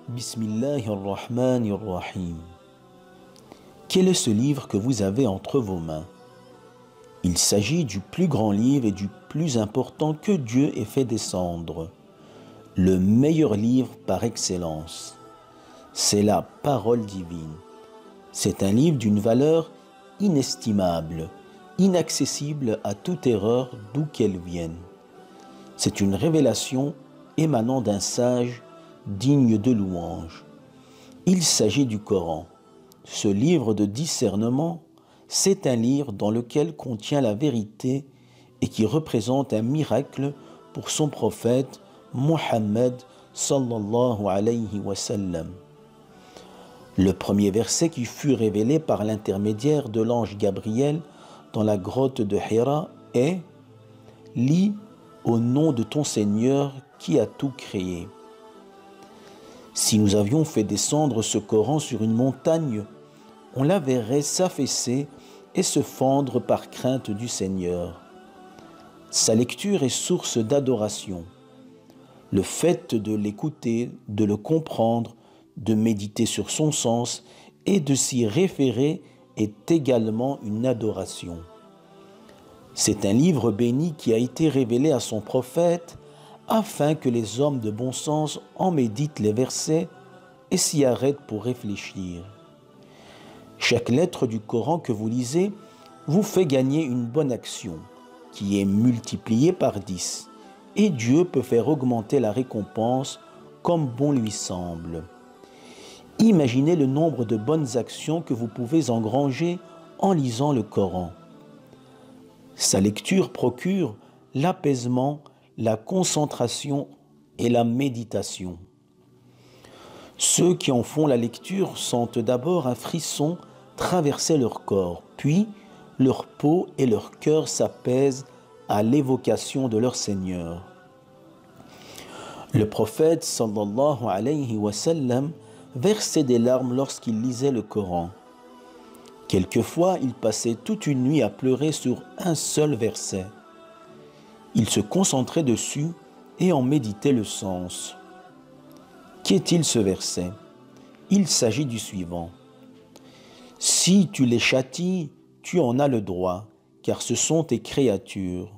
Bismillahirrahmanirrahim. Quel est ce livre que vous avez entre vos mains? Il s'agit du plus grand livre et du plus important que Dieu ait fait descendre. Le meilleur livre par excellence. C'est la parole divine. C'est un livre d'une valeur inestimable, inaccessible à toute erreur d'où qu'elle vienne. C'est une révélation émanant d'un sage digne de louange. Il s'agit du Coran. Ce livre de discernement, c'est un livre dans lequel contient la vérité et qui représente un miracle pour son prophète Muhammad sallallahu alayhi wa sallam. Le premier verset qui fut révélé par l'intermédiaire de l'ange Gabriel dans la grotte de Hira est « Lis au nom de ton Seigneur qui a tout créé ». Si nous avions fait descendre ce Coran sur une montagne, on la verrait s'affaisser et se fendre par crainte du Seigneur. Sa lecture est source d'adoration. Le fait de l'écouter, de le comprendre, de méditer sur son sens et de s'y référer est également une adoration. C'est un livre béni qui a été révélé à son prophète afin que les hommes de bon sens en méditent les versets et s'y arrêtent pour réfléchir. Chaque lettre du Coran que vous lisez vous fait gagner une bonne action qui est multipliée par 10 et Dieu peut faire augmenter la récompense comme bon lui semble. Imaginez le nombre de bonnes actions que vous pouvez engranger en lisant le Coran. Sa lecture procure l'apaisement, la concentration et la méditation. Ceux qui en font la lecture sentent d'abord un frisson traverser leur corps, puis leur peau et leur cœur s'apaisent à l'évocation de leur Seigneur. Le prophète sallallahu alayhi wa sallam versait des larmes lorsqu'il lisait le Coran. Quelquefois, il passait toute une nuit à pleurer sur un seul verset. Il se concentrait dessus et en méditait le sens. Qu'est-il ce verset? Il s'agit du suivant. « Si tu les châties, tu en as le droit, car ce sont tes créatures.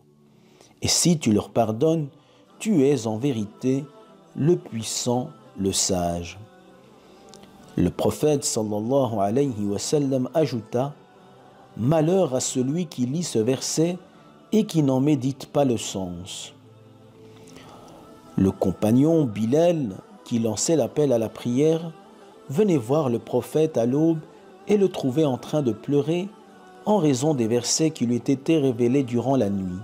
Et si tu leur pardonnes, tu es en vérité le puissant, le sage. » Le prophète sallallahu alayhi wa sallam ajouta « Malheur à celui qui lit ce verset et qui n'en médite pas le sens. » Le compagnon Bilal, qui lançait l'appel à la prière, venait voir le prophète à l'aube et le trouvait en train de pleurer en raison des versets qui lui étaient révélés durant la nuit.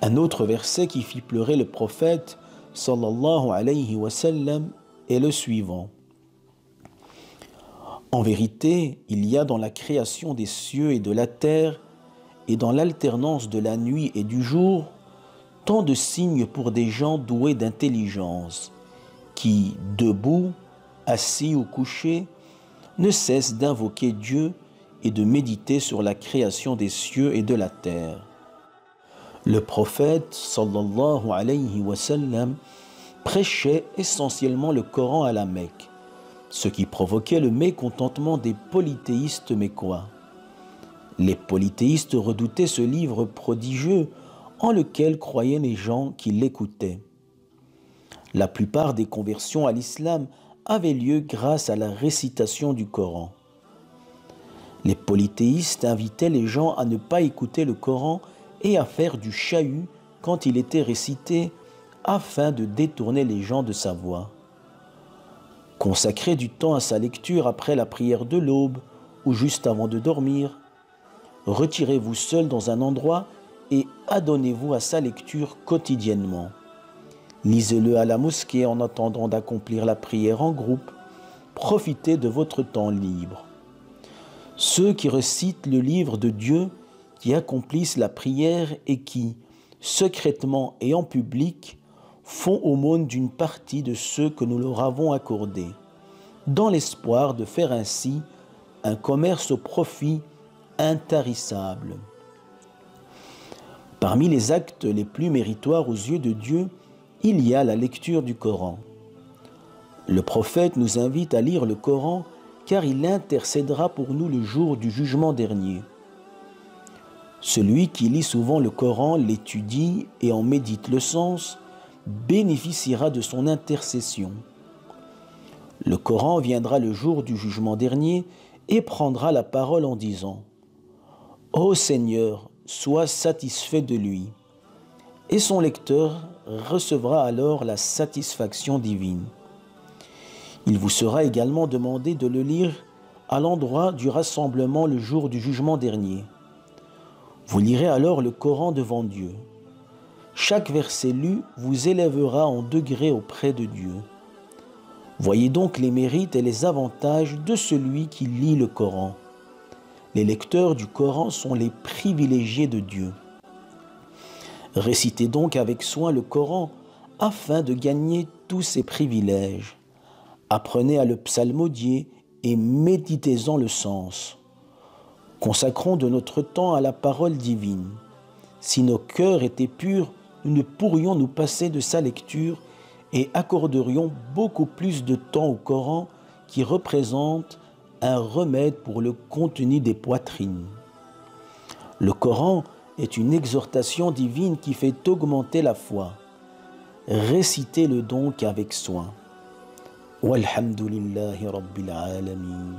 Un autre verset qui fit pleurer le prophète sallallahu alayhi wa sallam est le suivant. En vérité, il y a dans la création des cieux et de la terre et dans l'alternance de la nuit et du jour tant de signes pour des gens doués d'intelligence qui, debout, assis ou couchés, ne cessent d'invoquer Dieu et de méditer sur la création des cieux et de la terre. Le prophète sallallahu alayhi wa sallam prêchait essentiellement le Coran à la Mecque, ce qui provoquait le mécontentement des polythéistes mécois. Les polythéistes redoutaient ce livre prodigieux en lequel croyaient les gens qui l'écoutaient. La plupart des conversions à l'islam avaient lieu grâce à la récitation du Coran. Les polythéistes invitaient les gens à ne pas écouter le Coran et à faire du chahut quand il était récité afin de détourner les gens de sa voie. Consacrez du temps à sa lecture après la prière de l'aube ou juste avant de dormir. Retirez-vous seul dans un endroit et adonnez-vous à sa lecture quotidiennement. Lisez-le à la mosquée en attendant d'accomplir la prière en groupe. Profitez de votre temps libre. Ceux qui récitent le livre de Dieu, qui accomplissent la prière et qui, secrètement et en public, font aumône d'une partie de ceux que nous leur avons accordés, dans l'espoir de faire ainsi un commerce au profit intarissable. Parmi les actes les plus méritoires aux yeux de Dieu, il y a la lecture du Coran. Le prophète nous invite à lire le Coran car il intercédera pour nous le jour du jugement dernier. Celui qui lit souvent le Coran, l'étudie et en médite le sens, bénéficiera de son intercession. Le Coran viendra le jour du jugement dernier et prendra la parole en disant « Ô Seigneur, sois satisfait de lui » et son lecteur recevra alors la satisfaction divine. Il vous sera également demandé de le lire à l'endroit du rassemblement le jour du jugement dernier. Vous lirez alors le Coran devant Dieu. Chaque verset lu vous élèvera en degré auprès de Dieu. Voyez donc les mérites et les avantages de celui qui lit le Coran. Les lecteurs du Coran sont les privilégiés de Dieu. Récitez donc avec soin le Coran afin de gagner tous ces privilèges. Apprenez à le psalmodier et méditez-en le sens. Consacrons de notre temps à la parole divine. Si nos cœurs étaient purs, nous ne pourrions nous passer de sa lecture et accorderions beaucoup plus de temps au Coran qui représente un remède pour le contenu des poitrines. Le Coran est une exhortation divine qui fait augmenter la foi. Récitez-le donc avec soin. Walhamdulillahi Rabbil Alamin.